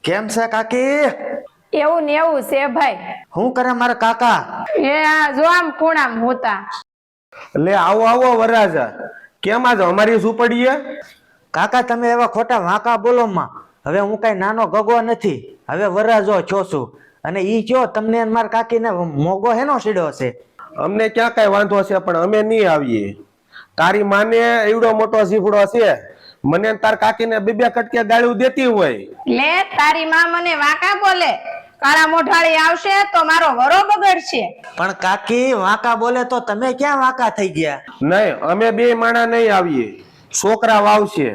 કેમ છે કાકી? એવું ને એવું છે ભાઈ. શું કરે મારા કાકા? એ આ જો આમ ખૂણામ હોતા. લે આવો આવો વરરાજા, કેમ આજ અમારી ઝૂંપડીએ? કાકા તમે એવા ખોટા વાંકા બોલો માં. હવે હું કઈ નાનો ગગો નથી, હવે વરરાજો છો છું. અને ઈ કયો તમને અને મારા કાકીને મોગો હેનો સીડ્યો છે? અમને ક્યાં કઈ વાંધો છે, પણ અમે નહીં આવીએ. તારી માને એવડો મોટો ઝીફડો છે, મને ને તાર કાકીને બે બે કટકે ગાળ્યું દેતી હોય. લે તારી માં મને વાંકા બોલે. કાળા મોઢાળી આવશે તો મારો વરો બગડશે. પણ કાકી વાંકા બોલે તો તમે ક્યાં વાંકા થઈ ગયા? નહીં, અમે બે માણા નહીં આવીએ. છોકરા વાવશે,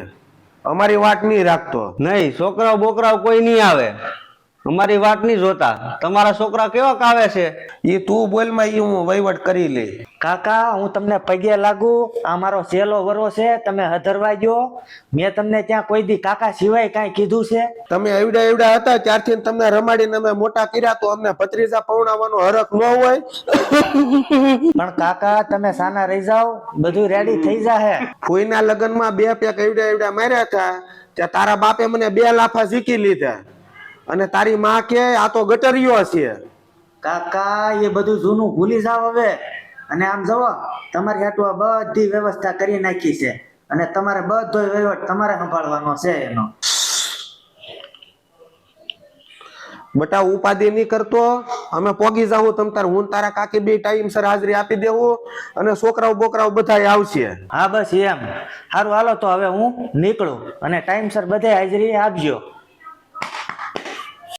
અમારી વાટ નહીં રાખતો. નહીં, છોકરાઓ બોકરાઓ કોઈ નહીં આવે. અમારી વાત નહીં જોતા. તમારા છોકરા કેવા કાવે છે? એ તું બોલમાં ઈ હું વહીવટ કરી લે. કાકા હું તમને પગે લાગુ, આ મારો છેલ્લો વરો છે, તમે હધરવા ગયો. મેં તમને ત્યાં કોઈ દી કાકા સિવાય કાંઈ કીધું છે? તમે એવડા એવડા હતા ત્યારથી તમને રમાડીને અમે મોટા કર્યા, તો અમને ભત્રીજા પૌણાવાનો હરખ ન હોય. પણ કાકા તમે સાના રહી જાઓ, બધું રેડી થઈ જાહે. ફોઈના લગ્નમાં બે પેક એવડા એવડા માર્યા હતા, ત્યાં તારા બાપે મને 2 લાફા ઝીકી લીધા. અને તારી માં કે આ તો ગટરિયો છે. કાકા એ બધું જૂનું ભૂલી જાવ હવે. અને આમ જવો, તમારી હાટુ આ બધી વ્યવસ્થા કરી નાખી છે, અને તમારે બધો વહીવટ તમારે સંભાળવાનો છે એનો. બટા ઉપાધિ નહીં કરતો, અમે પોગી જાવું તમ તાર. હું તારા કાકી બે ટાઈમસર હાજરી આપી દેવું, અને છોકરાઓ બોકરાઓ બધા આવશે. હા બસ એમ. સારું હાલો તો હવે હું નીકળું, અને ટાઈમસર બધે હાજરી આપજો.